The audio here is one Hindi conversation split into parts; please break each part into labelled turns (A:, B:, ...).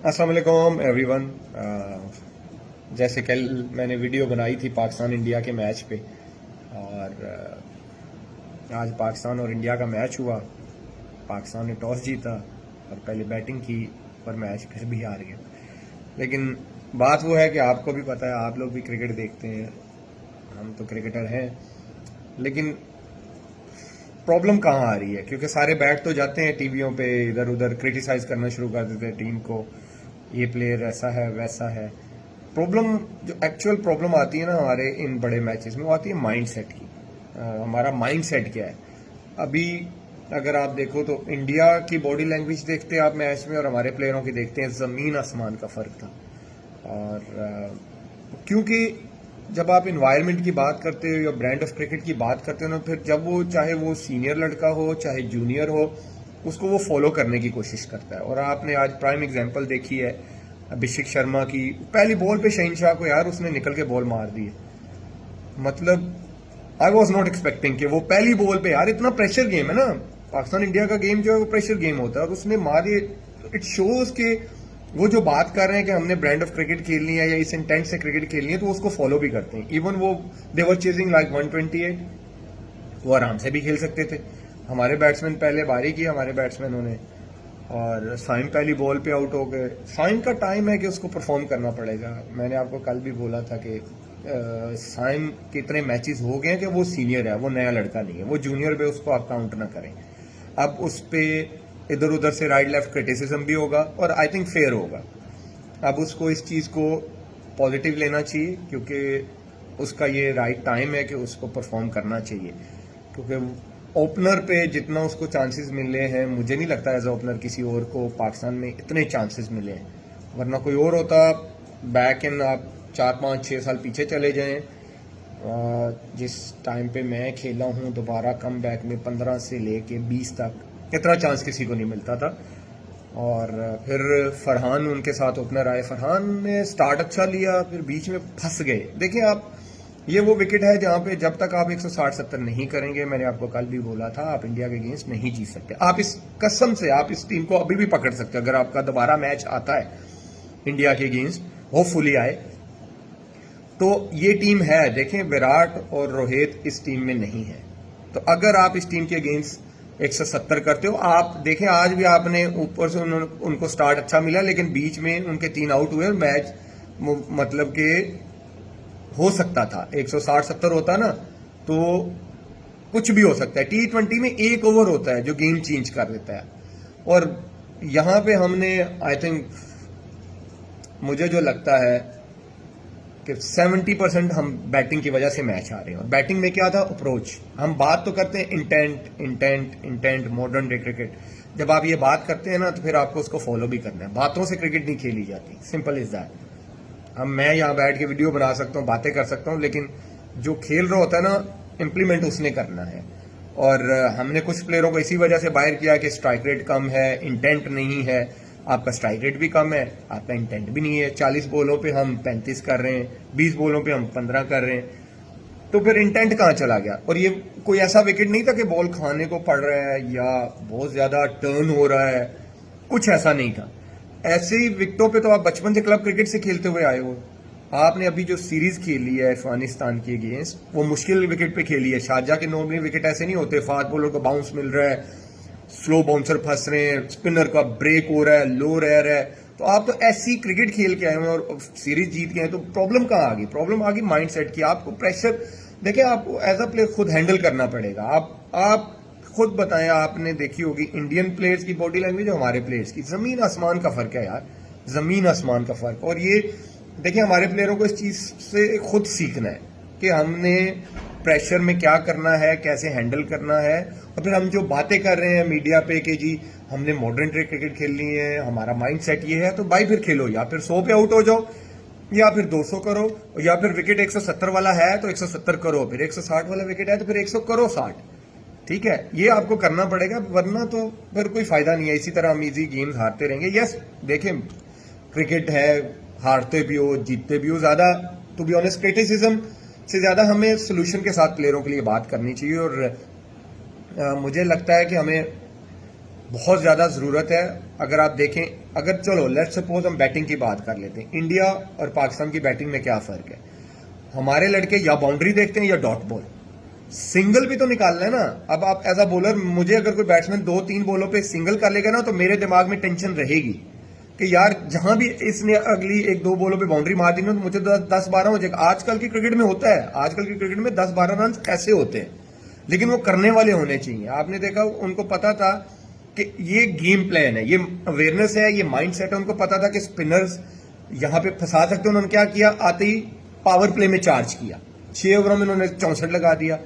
A: अस्सलाम वालेकुम एवरीवन। जैसे कल मैंने वीडियो बनाई थी पाकिस्तान इंडिया के मैच पे, और आज पाकिस्तान और इंडिया का मैच हुआ। पाकिस्तान ने टॉस जीता और पहले बैटिंग की, पर मैच फिर भी हार गया। लेकिन बात वो है कि आपको भी पता है, आप लोग भी क्रिकेट देखते हैं, हम तो क्रिकेटर हैं, लेकिन प्रॉब्लम कहाँ आ रही है? क्योंकि सारे बैठ तो जाते हैं टीवियों पे, इधर उधर क्रिटिसाइज करना शुरू कर देते हैं टीम को, ये प्लेयर ऐसा है वैसा है। प्रॉब्लम जो एक्चुअल प्रॉब्लम आती है ना हमारे इन बड़े मैचेस में, वो आती है माइंड सेट की। हमारा माइंड सेट क्या है? अभी अगर आप देखो तो इंडिया की बॉडी लैंग्वेज देखते हैं आप मैच में, और हमारे प्लेयरों की देखते हैं, ज़मीन आसमान का फ़र्क था। और क्योंकि जब आप इन्वायरमेंट की बात करते हो या ब्रांड ऑफ क्रिकेट की बात करते हो ना, फिर जब वो चाहे वो सीनियर लड़का हो चाहे जूनियर हो, उसको वो फॉलो करने की कोशिश करता है। और आपने आज प्राइम एग्जांपल देखी है अभिषेक शर्मा की। पहली बॉल पे शहीनशाह को यार उसने निकल के बॉल मार दी है। मतलब आई वॉज नॉट एक्सपेक्टिंग कि वो पहली बॉल पे, यार इतना प्रेशर गेम है ना, पाकिस्तान इंडिया का गेम जो है वो प्रेशर गेम होता है, और उसने मारी। इट शोज के वो जो बात कर रहे हैं कि हमने ब्रांड ऑफ क्रिकेट खेलनी है या इस इंटेंट से क्रिकेट खेलनी है, तो उसको फॉलो भी करते हैं। इवन वो देवर चेजिंग लाइक 128, वो आराम से भी खेल सकते थे। हमारे बैट्समैन पहले बारी की, हमारे बैट्समैनों ने, और साइम पहली बॉल पे आउट हो गए। साइम का टाइम है कि उसको परफॉर्म करना पड़ेगा। मैंने आपको कल भी बोला था कि साइम के इतने मैचेस हो गए हैं कि वो सीनियर है, वो नया लड़का नहीं है, वो जूनियर पे उसको आप काउंट ना करें। अब उस पर इधर उधर से राइट लेफ्ट क्रिटिसिज्म भी होगा, और आई थिंक फेयर होगा। अब उसको इस चीज़ को पॉजिटिव लेना चाहिए, क्योंकि उसका ये राइट टाइम है कि उसको परफॉर्म करना चाहिए। क्योंकि ओपनर पे जितना उसको चांसेस मिले हैं, मुझे नहीं लगता एज ए ओपनर किसी और को पाकिस्तान में इतने चांसेस मिले हैं। वरना कोई और होता, बैक इन आप 4 5 6 साल पीछे चले जाएं, जिस टाइम पे मैं खेला हूँ, दोबारा कम बैक में 15 से लेके 20 तक इतना चांस किसी को नहीं मिलता था। और फिर फरहान उनके साथ ओपनर आए, फरहान ने स्टार्ट अच्छा लिया, फिर बीच में फंस गए। देखिए आप, ये वो विकेट है जहां पे जब तक आप 160-70 नहीं करेंगे, मैंने आपको कल भी बोला था, आप इंडिया के अगेंस्ट नहीं जीत सकते। आप इस कसम से आप इस टीम को अभी भी पकड़ सकते हो अगर आपका दोबारा मैच आता है इंडिया के अगेंस्ट, होपफुली आए। तो ये टीम है, देखें विराट और रोहित इस टीम में नहीं है, तो अगर आप इस टीम के अगेंस्ट 170 करते हो, आप देखें आज भी आपने ऊपर से उनको स्टार्ट अच्छा मिला, लेकिन बीच में उनके 3 आउट हुए और मैच मतलब कि हो सकता था 160-70 होता ना, तो कुछ भी हो सकता है। T20 में एक ओवर होता है जो गेम चेंज कर देता है, और यहां पे हमने आई थिंक, मुझे जो लगता है कि 70% हम बैटिंग की वजह से मैच आ रहे हैं। और बैटिंग में क्या था? अप्रोच। हम बात तो करते हैं intent intent intent, modern day cricket. जब आप ये बात करते हैं ना, तो फिर आपको उसको फॉलो भी करना है। बातों से क्रिकेट नहीं खेली जाती, सिंपल इज दैट। मैं यहाँ बैठ के वीडियो बना सकता हूँ, बातें कर सकता हूँ, लेकिन जो खेल रहा होता है ना, इम्प्लीमेंट उसने करना है। और हमने कुछ प्लेयरों को इसी वजह से बाहर किया कि स्ट्राइक रेट कम है, इंटेंट नहीं है। आपका स्ट्राइक रेट भी कम है, आपका इंटेंट भी नहीं है। 40 बॉलों पे हम 35 कर रहे हैं, 20 बॉलों पे हम 15 कर रहे हैं, तो फिर इंटेंट कहाँ चला गया? और ये कोई ऐसा विकेट नहीं था कि बॉल खाने को पड़ रहा है या बहुत ज्यादा टर्न हो रहा है, कुछ ऐसा नहीं था। ऐसे ही विकेटों पे तो आप बचपन से क्लब क्रिकेट से खेलते हुए आए हो। आपने अभी जो सीरीज खेली है अफगानिस्तान के अगेंस्ट, वो मुश्किल विकेट पे खेली है। शारजाह के नॉर्मली विकेट ऐसे नहीं होते, फास्ट बॉलर को बाउंस मिल रहा है, स्लो बाउंसर फंस रहे हैं, स्पिनर का ब्रेक हो रहा है, लो रह रहा है, तो आप तो ऐसी क्रिकेट खेल के आए हैं और सीरीज जीत के आए। तो प्रॉब्लम कहाँ आ गई? प्रॉब्लम आ गई माइंड सेट की। आपको प्रेशर, देखिए आपको एज अ प्लेयर खुद हैंडल करना पड़ेगा। आप खुद बताएं, आपने देखी होगी इंडियन प्लेयर्स की बॉडी लैंग्वेज और हमारे प्लेयर्स की, जमीन आसमान का फर्क है यार, जमीन आसमान का फर्क। और ये देखिए, हमारे प्लेयरों को इस चीज से खुद सीखना है कि हमने प्रेशर में क्या करना है, कैसे हैंडल करना है। और फिर हम जो बातें कर रहे हैं मीडिया पे कि जी हमने मॉडर्न डे क्रिकेट खेलनी है, हमारा माइंड सेट ये है, तो भाई फिर खेलो, या फिर 100 पे आउट हो जाओ, या फिर 200 करो, या फिर विकेट 170 वाला है तो 170 करो, फिर 160 वाला विकेट है तो फिर 100 करो 60। ठीक है, ये आपको करना पड़ेगा, वरना तो फिर कोई फायदा नहीं है। इसी तरह हम इजी गेम्स हारते रहेंगे। यस देखें, क्रिकेट है, हारते भी हो जीतते भी हो, ज्यादा टू बी ऑनेस्ट क्रिटिसिज्म से ज्यादा हमें सोल्यूशन के साथ प्लेयरों के लिए बात करनी चाहिए। और मुझे लगता है कि हमें बहुत ज़्यादा ज़रूरत है। अगर आप देखें, अगर चलो लेट्स सपोज हम बैटिंग की बात कर लेते हैं, इंडिया और पाकिस्तान की बैटिंग में क्या फ़र्क है? हमारे लड़के या बाउंड्री देखते हैं या डॉट बॉल, सिंगल भी तो निकालना है ना। अब आप एज अ बॉलर, मुझे अगर कोई बैट्समैन 2-3 बॉलों पे सिंगल कर लेगा ना, तो मेरे दिमाग में टेंशन रहेगी कि यार जहां भी इसने अगली 1-2 बॉलों पे बाउंड्री मार दी ना, तो मुझे 10-12 हो जाएगा। आजकल की क्रिकेट में होता है, आजकल की क्रिकेट में 10-12 रन ऐसे होते हैं, लेकिन वो करने वाले होने चाहिए। आपने देखा, उनको पता था कि ये गेम प्लान है, ये अवेयरनेस है, ये माइंड सेट है। उनको पता था कि स्पिनर्स यहां पे फंसा सकते हैं। उन्होंने क्या किया, आते ही पावर प्ले में चार्ज किया, 6 ओवरों में उन्होंने 64 लगा दिया।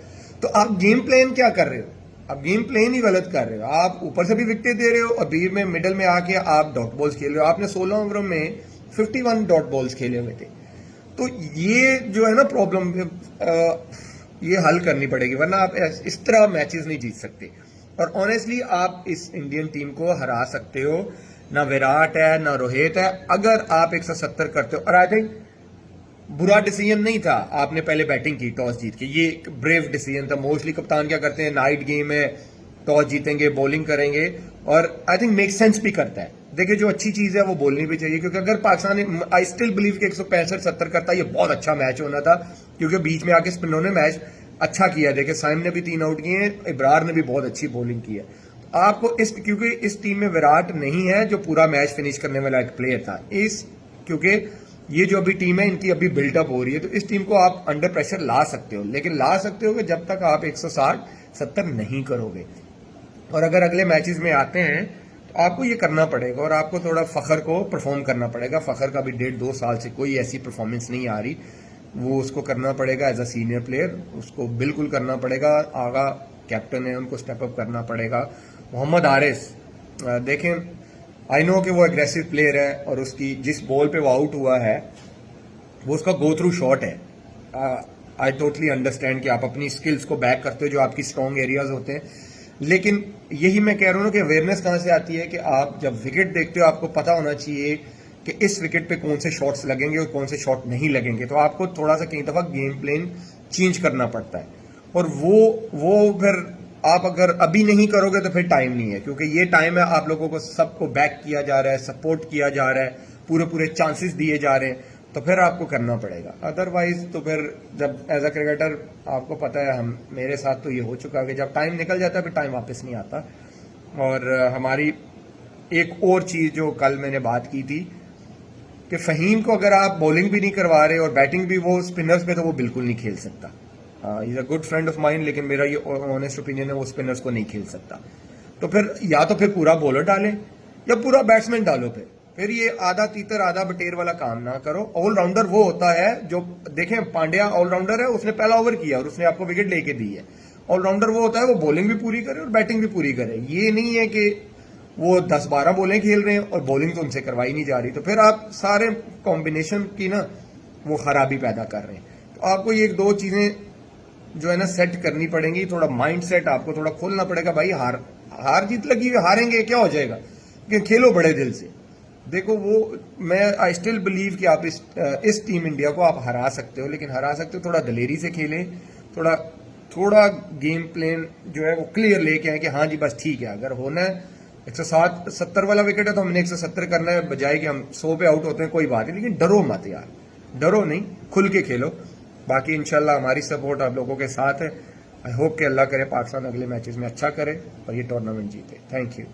A: तो आप गेम प्लान क्या कर रहे हो? आप गेम प्लान ही गलत कर रहे हो। आप ऊपर से भी विकेट दे रहे हो और बीच में मिडल में आके आप डॉट बॉल्स खेल रहे हो। आपने 16 ओवरों में 51 डॉट बॉल्स खेले हुए थे। तो ये जो है ना प्रॉब्लम, ये हल करनी पड़ेगी, वरना आप इस तरह मैचेस नहीं जीत सकते। और ऑनेस्टली आप इस इंडियन टीम को हरा सकते हो, ना विराट है ना रोहित है, अगर आप 170 करते हो। और आई थिंक बुरा डिसीजन नहीं था आपने पहले बैटिंग की टॉस जीत के, ये एक ब्रेव डिसीजन था। मोस्टली कप्तान क्या करते हैं, नाइट गेम है, टॉस जीतेंगे, बॉलिंग करेंगे, और आई थिंक मेक सेंस भी करता है। देखिए, जो अच्छी चीज है वो बोलनी भी चाहिए, क्योंकि अगर पाकिस्तान, आई स्टिल बिलीव कि 165-70 करता, ये बहुत अच्छा मैच होना था, क्योंकि बीच में आके स्पिनरों ने मैच अच्छा किया। देखिए, साइम ने भी 3 आउट किए हैं, इब्रार ने भी बहुत अच्छी बॉलिंग की है। आपको क्योंकि इस टीम में विराट नहीं है जो पूरा मैच फिनिश करने वाला एक प्लेयर था, क्योंकि ये जो अभी टीम है इनकी अभी बिल्टअप हो रही है, तो इस टीम को आप अंडर प्रेशर ला सकते हो, लेकिन ला सकते हो कि जब तक आप 160-70 नहीं करोगे। और अगर अगले मैचेस में आते हैं तो आपको ये करना पड़ेगा, और आपको थोड़ा फखर को परफॉर्म करना पड़ेगा। फखर का भी 1.5-2 साल से कोई ऐसी परफॉर्मेंस नहीं आ रही, वो उसको करना पड़ेगा एज अ सीनियर प्लेयर, उसको बिल्कुल करना पड़ेगा। आगा कैप्टन है, उनको स्टेप अप करना पड़ेगा। मोहम्मद हारिस, देखें, आई नो कि वो एग्रेसिव प्लेयर है, और उसकी जिस बॉल पे वो आउट हुआ है वो उसका गो थ्रू शॉट है। आई टोटली अंडरस्टैंड कि आप अपनी स्किल्स को बैक करते हो, जो आपकी स्ट्रॉन्ग एरियाज होते हैं, लेकिन यही मैं कह रहा हूँ कि अवेयरनेस कहाँ से आती है कि आप जब विकेट देखते हो आपको पता होना चाहिए कि इस विकेट पे कौन से शॉट्स लगेंगे और कौन से शॉट नहीं लगेंगे। तो आपको थोड़ा सा कई दफा गेम प्लान चेंज करना पड़ता है, और वो फिर आप अगर अभी नहीं करोगे तो फिर टाइम नहीं है, क्योंकि ये टाइम है, आप लोगों को सबको बैक किया जा रहा है, सपोर्ट किया जा रहा है, पूरे पूरे चांसेस दिए जा रहे हैं, तो फिर आपको करना पड़ेगा। अदरवाइज तो फिर जब एज अ क्रिकेटर आपको पता है, मेरे साथ तो ये हो चुका है कि जब टाइम निकल जाता है फिर टाइम वापस नहीं आता। और हमारी एक और चीज जो कल मैंने बात की थी कि फहीम को अगर आप बॉलिंग भी नहीं करवा रहे और बैटिंग भी वो स्पिनर्स पे, तो वो बिल्कुल नहीं खेल सकता। Is a good friend of mind, लेकिन मेरा ये ऑनेस्ट ओपिनियन है, वो स्पिनर्स को नहीं खेल सकता। तो फिर या तो फिर पूरा बॉलर डालें या पूरा बैट्समैन डालो। फिर ये आधा तीतर आधा बटेर वाला काम ना करो। ऑलराउंडर वो होता है जो, देखें, पांड्या ऑलराउंडर है, उसने पहला ओवर किया और उसने आपको विकेट लेके दी है। ऑलराउंडर वो होता है वो बॉलिंग भी पूरी करे और बैटिंग भी पूरी करे। ये नहीं है कि वो 10-12 बॉलें खेल रहे हैं और बॉलिंग तो उनसे करवाई नहीं जा रही, तो फिर आप सारे कॉम्बिनेशन की ना वो खराबी पैदा कर रहे हैं। तो आपको ये 2 चीजें जो है ना सेट करनी पड़ेंगी। थोड़ा माइंड सेट आपको थोड़ा खोलना पड़ेगा। भाई हार जीत लगी हुई, हारेंगे क्या हो जाएगा, लेकिन खेलो बड़े दिल से। देखो, वो मैं आई स्टिल बिलीव कि आप इस टीम इंडिया को आप हरा सकते हो, लेकिन हरा सकते हो थोड़ा दलेरी से खेलें, थोड़ा गेम प्लान जो है वो क्लियर लेके आए कि हाँ जी बस ठीक है, अगर होना है 170 वाला विकेट है तो हमने 170 करना है, बजाय कि हम 100 पे आउट होते हैं, कोई बात नहीं, लेकिन डरो मत यार, डरो नहीं, खुल के खेलो। बाकी इंशाल्लाह हमारी सपोर्ट आप लोगों के साथ है। आई होप कि अल्लाह करे पाकिस्तान अगले मैचेस में अच्छा करे और ये टूर्नामेंट जीते। Thank you.